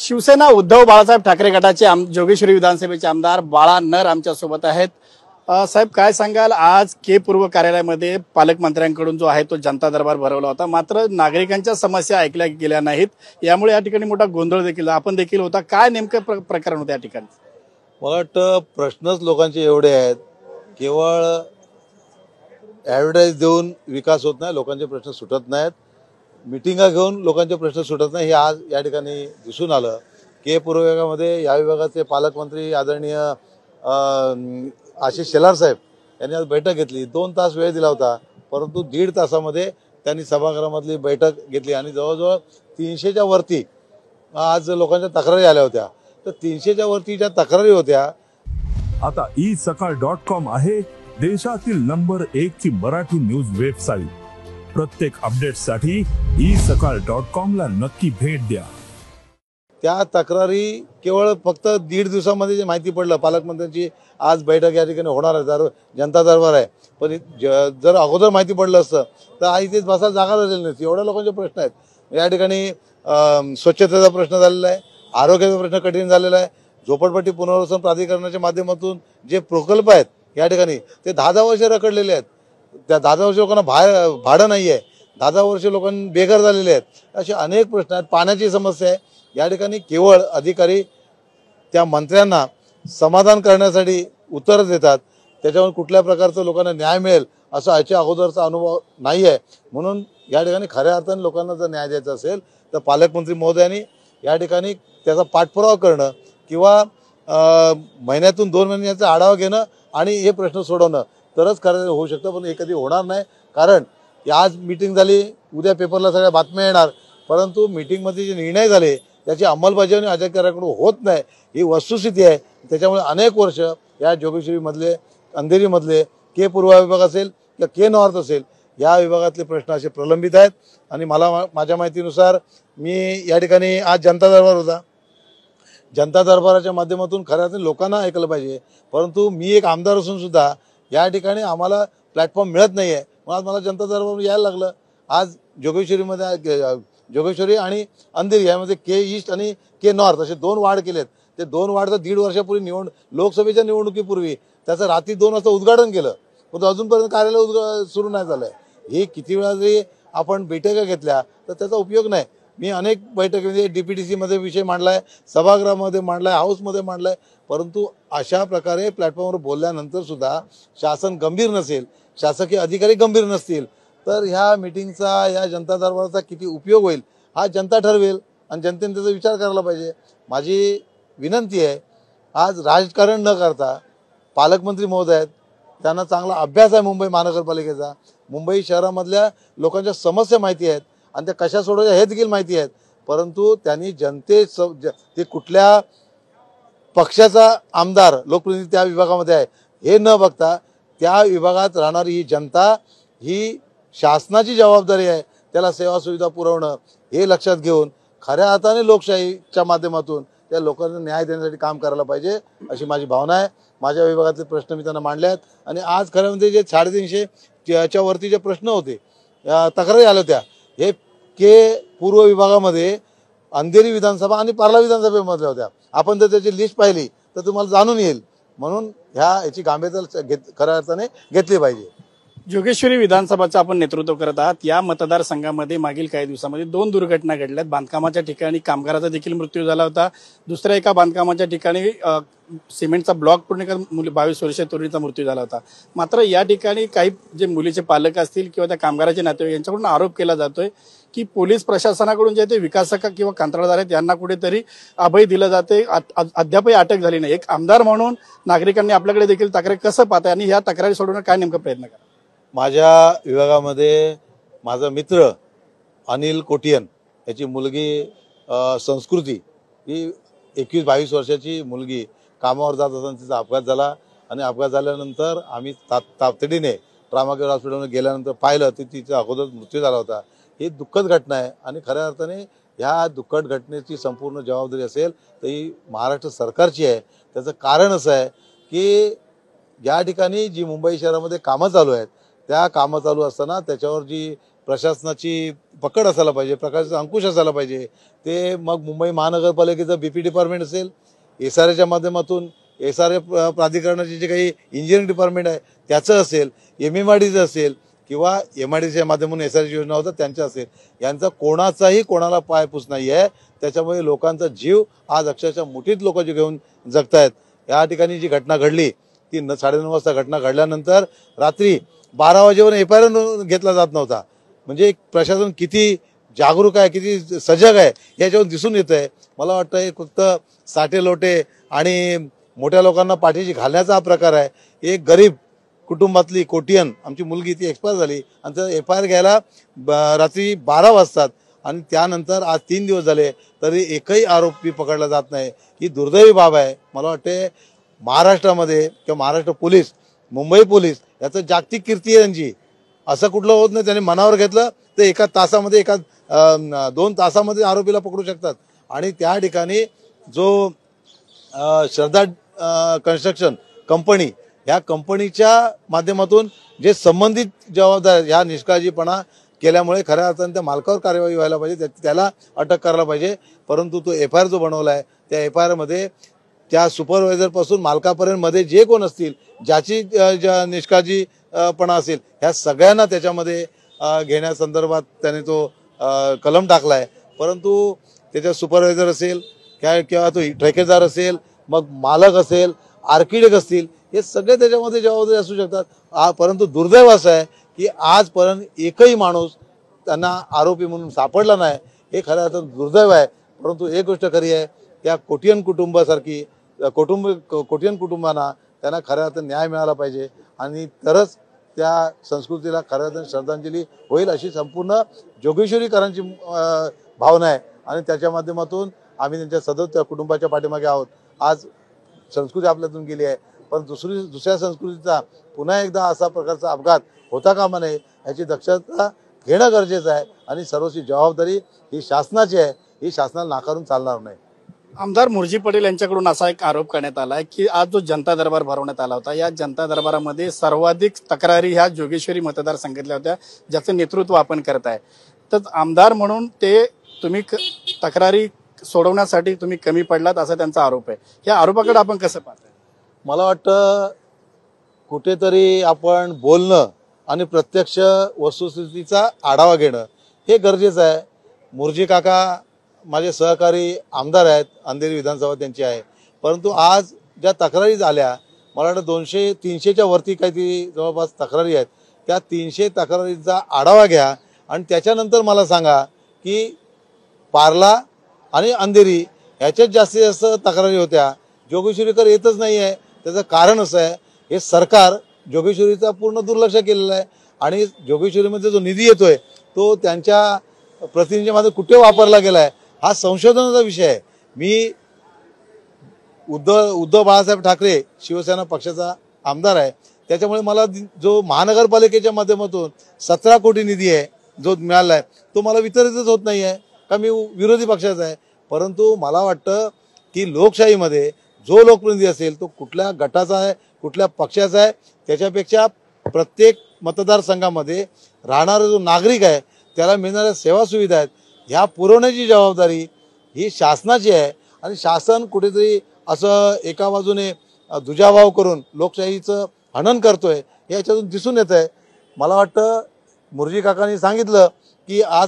शिवसेना उद्धव बाळासाहेब ठाकरे गटाचे जोगेश्वरी विधानसभेचे आमदार बाळा नर आमच्या सोबत आहेत। साहेब, काय सांगाल, आज के पूर्व कार्यालयामध्ये पालकमंत्र्यांकडून जो आहे तो जनता दरबार भरवला होता, मात्र नागरिकांच्या समस्या ऐकल्या गेल्या नाहीत, यामुळे या ठिकाणी मोठा गोंधळ देखील आपण देखील होता। काय नेमकं प्रकरण होतं या ठिकाणी? मला वाटतं प्रश्नच लोकांचे एवढे आहेत, केवळ ॲडव्हर्टाईज देऊन विकास होत नाही, लोकांचे प्रश्न सुटत नाहीत, मिटिंगा घेऊन लोकांचे प्रश्न सुटत नाही, हे आज या ठिकाणी दिसून आलं। के पूर्व विभागामध्ये या विभागाचे पालकमंत्री आदरणीय आशिष शेलार साहेब यांनी आज बैठक घेतली। 2 तास वेळ दिला होता, परंतु 1.5 तासामध्ये त्यांनी सभागृहामधली बैठक घेतली आणि जवळजवळ 300च्या वरती आज लोकांच्या तक्रारी आल्या होत्या। तर 300च्या वरती ज्या तक्रारी होत्या, आता isakal.com आहे देशातील नंबर 1 ची मराठी न्यूज वेबसाईट। प्रत्येक अपडेटसाठी isakal.com ला नक्की भेट द्या। त्या तक्रारी केवळ फक्त 1.5 दिवसामध्ये जे माहिती पडलं, पालकमंत्र्यांची आज बैठक या ठिकाणी होणार आहे, जनता दरबार आहे, पण जर अगोदर माहिती पडलं असतं तर आज इथेच बसायला जागा राहिलेली नसती। एवढ्या लोकांचे प्रश्न आहेत या ठिकाणी। स्वच्छतेचा प्रश्न झालेला आहे, आरोग्याचा प्रश्न कठीण झालेला आहे, झोपडपट्टी पुनर्वसन प्राधिकरणाच्या माध्यमातून जे प्रकल्प आहेत या ठिकाणी ते 10 वर्ष रखडलेले आहेत। त्या 10 वर्ष लोकांना भाडं नाही आहे, 10 वर्ष लोकांना बेघर झालेले आहेत, असे अनेक प्रश्न आहेत। पाण्याची समस्या आहे या ठिकाणी। केवळ अधिकारी त्या मंत्र्यांना समाधान करण्यासाठी उत्तर देतात, त्याच्यावर कुठल्या प्रकारचं लोकांना न्याय मिळेल असं याच्या अगोदरचा अनुभव नाही आहे। म्हणून या ठिकाणी खऱ्या अर्थाने लोकांना जर न्याय द्यायचा असेल तर पालकमंत्री महोदयांनी या ठिकाणी त्याचा पाठपुरावा करणं किंवा महिन्यातून 2 महिन्याचा आढावा घेणं आणि हे प्रश्न सोडवणं तरच खरं होऊ शकतं, पण हे कधी होणार नाही। कारण आज मीटिंग झाली, उद्या पेपरला सगळ्या बातम्या येणार, परंतु मीटिंगमध्ये जे निर्णय झाले त्याची अंमलबजावणी अधिकाऱ्याकडून होत नाही, ही वस्तुस्थिती आहे। त्याच्यामुळे अनेक वर्ष या जोगेश्वरीमधले, अंधेरीमधले के पूर्व विभाग असेल किंवा के नॉर्थ असेल, या विभागातले प्रश्न असे प्रलंबित आहेत। आणि माझ्या माहितीनुसार मी या ठिकाणी आज जनता दरबार होता, जनता दरबाराच्या माध्यमातून खऱ्या अर्थाने लोकांना ऐकलं पाहिजे, परंतु मी एक आमदार असून सुद्धा या ठिकाणी आम्हाला प्लॅटफॉर्म मिळत नाही आहे, म्हणून आज मला जनता दरबार यायला लागलं। आज जोगेश्वरी आणि अंधेरी यामध्ये के ईस्ट आणि के नॉर्थ असे 2 वार्ड केलेत। ते 2 वार्ड तर 1.5 वर्षापूर्वी लोकसभेच्या निवडणुकीपूर्वी त्याचं रात्री 2 वाजता उद्घाटन केलं, पण अजूनपर्यंत कार्यालय सुरू नाही झालंय। हे किती वेळा जरी आपण बैठका घेतल्या तर त्याचा उपयोग नाही। मी अनेक बैठकीमध्ये DPTC मध्ये विषय मांडलाय, सभागृहामध्ये मांडलाय, हाऊसमध्ये मांडलाय, परंतु अशा प्रकारे प्लॅटफॉर्मवर बोलल्यानंतर सुद्धा शासन गंभीर नसेल, शासकीय अधिकारी गंभीर नसतील तर ह्या मीटिंगचा, या जनता दरबाराचा किती उपयोग होईल हा जनता ठरवेल आणि जनतेने त्याचा विचार करायला पाहिजे। माझी विनंती आहे, आज राजकारण न करता पालकमंत्री महोदय आहेत, त्यांना चांगला अभ्यास आहे मुंबई महानगरपालिकेचा, मुंबई शहरामधल्या लोकांच्या समस्या माहिती आहेत आणि त्या कशा सोडवायच्या हे देखील माहिती आहेत, परंतु त्यांनी ते कुठल्या पक्षाचा आमदार लोकप्रतिनिधी त्या विभागामध्ये आहे हे न बघता त्या विभागात राहणारी ही जनता, ही शासनाची जबाबदारी आहे, त्याला सेवा सुविधा पुरवणं हे लक्षात घेऊन खऱ्या अर्थाने लोकशाहीच्या माध्यमातून त्या लोकांना न्याय देण्यासाठी काम करायला पाहिजे अशी माझी भावना आहे। माझ्या विभागातले प्रश्न मी त्यांना मांडले आहेत आणि आज खरं म्हणजे जे 350च्या वरती जे प्रश्न होते, तक्रारी आल्या होत्या, हे के पूर्व विभागामध्ये अंधेरी विधानसभा आणि पार्ला विधानसभेमध्ये होत्या। आपण जर त्याची लिस्ट पाहिली तर तुम्हाला जाणून येईल, म्हणून याची गांभीर्य खऱ्या अर्थाने घेतली पाहिजे। जोगेश्वरी विधानसभाचं आपण नेतृत्व करत आहात। या मतदारसंघामध्ये मागील काही दिवसामध्ये 2 दुर्घटना घडल्यात। बांधकामाच्या ठिकाणी कामगाराचा देखील मृत्यू झाला होता, दुसऱ्या एका बांधकामाच्या ठिकाणी सिमेंटचा ब्लॉक पूर्ण 22 वर्षीय तरुणीचा मृत्यू झाला होता। मात्र या ठिकाणी काही जे मुलीचे पालक असतील किंवा त्या कामगाराचे नातेवाईक यांच्याकडून आरोप केला जातोय की पोलीस प्रशासनाकडून जे ते विकासक किंवा कंत्राटदार आहेत यांना कुठेतरी अभय दिलं जाते, अद्यापही अटक झाली नाही। एक आमदार म्हणून नागरिकांनी आपल्याकडे देखील तक्रार कसं पाहताय आणि या तक्रारी सोडवण्याचा काय नेमका प्रयत्न करा? माझ्या विभागामध्ये माझा मित्र अनिल कोटियन याची मुलगी संस्कृती, ही 21-22 वर्षाची मुलगी कामावर जात असताना तिचा अपघात झाला आणि अपघात झाल्यानंतर आम्ही तातडीने ट्रॉमा केअर हॉस्पिटलमध्ये गेल्यानंतर पाहिलं तर तिचा अगोदर मृत्यू झाला होता। ही दुःखद घटना आहे आणि खऱ्या अर्थाने ह्या दुःखद घटनेची संपूर्ण जबाबदारी असेल तर ही महाराष्ट्र सरकारची आहे। त्याचं कारण असं आहे की या ठिकाणी जी मुंबई शहरामध्ये कामं चालू आहेत, त्या कामं चालू असताना त्याच्यावर जी प्रशासनाची पकड असायला पाहिजे, प्रशासनाचा अंकुश असायला पाहिजे. ते मग मुंबई महानगरपालिकेचं BP डिपार्टमेंट असेल, SRAच्या माध्यमातून SRA प्राधिकरणाचे जे काही इंजिनिअरिंग डिपार्टमेंट आहे त्याचं असेल, MMRDचं असेल किंवा MIDCच्या माध्यमातून SRAची योजना होतात त्यांच्या असेल, यांचा कोणाचाही कोणाला पायपूस नाही आहे. त्याच्यामुळे लोकांचा जीव आज अक्षरशः मुठीत लोक जे घेऊन जगतायत. या ठिकाणी जी घटना घडली ती 9:30 वाजता घटना घडल्यानंतर रात्री 12 वाजेवर FIR घेतला जात नव्हता. म्हणजे प्रशासन किती जागरूक आहे, किती सजग आहे याच्यावर दिसून येत आहे. मला वाटतं हे फक्त साठे लोटे आणि मोठ्या लोकांना पाठीशी घालण्याचा हा प्रकार आहे. एक गरीब कुटुंबातली कोटियन आमची मुलगी ती एक्सपायर झाली आणि तर FIR घ्यायला रात्री 12 वाजतात आणि त्यानंतर आज 3 दिवस झाले तरी एकही आरोपी पकडला जात नाही. ही दुर्दैवी बाब आहे. मला वाटते महाराष्ट्रामध्ये किंवा महाराष्ट्र पोलीस, मुंबई पोलीस याचं जागतिक कीर्ती आहे त्यांची. असं कुठलं होत नाही. त्यांनी मनावर घेतलं तर एका तासामध्ये 2 तासामध्ये आरोपीला पकडू शकतात. आणि त्या ठिकाणी जो श्रद्धा कन्स्ट्रक्शन कंपनी, ह्या कंपनीच्या माध्यमातून जे संबंधित जबाबदार ह्या निष्काळजीपणा केल्यामुळे खऱ्या अर्थाने त्या मालकावर कार्यवाही व्हायला पाहिजे, त्याला अटक करायला पाहिजे. परंतु तो FIR जो बनवला आहे त्या FIR मध्ये त्या सुपरवायझरपासून मालकापर्यंत मध्ये जे कोण असतील, ज्याची निष्काळजीपणा असेल, ह्या सगळ्यांना त्याच्यामध्ये घेण्यासंदर्भात त्याने तो कलम टाकला आहे. परंतु त्याच्या सुपरवायझर असेल किंवा तो ठेकेदार असेल, मग मालक असेल, आर्किटेक्ट असतील, हे सगळे त्याच्यामध्ये जबाबदारी असू शकतात. परंतु दुर्दैव असं आहे की आजपर्यंत एकही माणूस त्यांना आरोपी म्हणून सापडला नाही. हे खऱ्या अर्थानं दुर्दैव आहे. परंतु एक गोष्ट खरी आहे, त्या कोटियन कुटुंबांना त्यांना खऱ्या अर्थानं न्याय मिळाला पाहिजे आणि तरच त्या संस्कृतीला खऱ्या अर्थानं श्रद्धांजली होईल अशी संपूर्ण जोगेश्वरीकरांची भावना आहे. आणि त्याच्या माध्यमातून आम्ही त्यांच्या सतत त्या कुटुंबाच्या पाठीमागे आहोत. आज संस्कृती आपल्यातून गेली आहे, पण दुसऱ्या संस्कृतीचा पुन्हा एकदा असा प्रकारचा अपघात होता कामा नये याची दक्षता घेणं गरजेचं आहे. आणि सर्वस्वी जबाबदारी ही शासनाची आहे. ही शासनाला नाकारून चालणार नाही. आमदार मुरजी पटेल यांच्याकडून असा एक आरोप करण्यात आला आहे की आज जो जनता दरबार भरवण्यात आला होता, या जनता दरबारामध्ये सर्वाधिक तक्रारी ह्या जोगेश्वरी मतदारसंघातल्या होत्या, ज्याचं नेतृत्व आपण करताय. तर आमदार म्हणून ते तुम्ही तक्रारी सोडवण्यासाठी तुम्ही कमी पडलात असा त्यांचा आरोप आहे. या आरोपाकडे आपण कसं पाहताय? मला वाटतं कुठेतरी आपण बोलणं आणि प्रत्यक्ष वस्तुस्थितीचा आढावा घेणं हे गरजेचं आहे. मुरजी काका माझे सहकारी आमदार आहेत, अंधेरी विधानसभा त्यांची आहे. परंतु आज ज्या तक्रारी झाल्या, मला वाटतं 200-300च्या वरती काहीतरी जवळपास तक्रारी आहेत. त्या 300 तक्रारींचा आढावा घ्या आणि त्याच्यानंतर मला सांगा की पार्ला आणि अंधेरी ह्याच्यात जास्तीत जास्त तक्रारी होत्या. जोगेश्वरीकर येतच नाही आहे. त्याचं कारण असं आहे, हे सरकार जोगेश्वरीचा पूर्ण दुर्लक्ष केलेलं आहे आणि जोगेश्वरीमध्ये जो निधी येतोय तो त्यांच्या प्रतिनिधीच्या मध्ये कुठे वापरला गेला आहे हा संशोधनाचा विषय आहे. मी उद्धव बाळासाहेब ठाकरे शिवसेना पक्षाचा आमदार आहे. त्याच्यामुळे मला जो महानगरपालिकेच्या माध्यमातून 17 कोटी निधी आहे जो मिळाला आहे तो मला वितरितच होत नाही आहे का मी विरोधी पक्षाचा आहे. परंतु मला वाटतं की लोकशाहीमध्ये जो लोकप्रतिनिधी असेल तो कुठल्या गटाचा आहे, कुठल्या पक्षाचा आहे, त्याच्यापेक्षा प्रत्येक मतदारसंघामध्ये राहणारा जो नागरिक आहे त्याला मिळणाऱ्या सेवा सुविधा आहेत ह्या पुरवण्याची जबाबदारी ही शासनाची आहे. आणि शासन कुठेतरी असं एका बाजूने दुजाभाव करून लोकशाहीचं हनन करतोय हे याच्यातून दिसून येत आहे. मला वाटतं मुरजी काकांनी सांगितलं की आज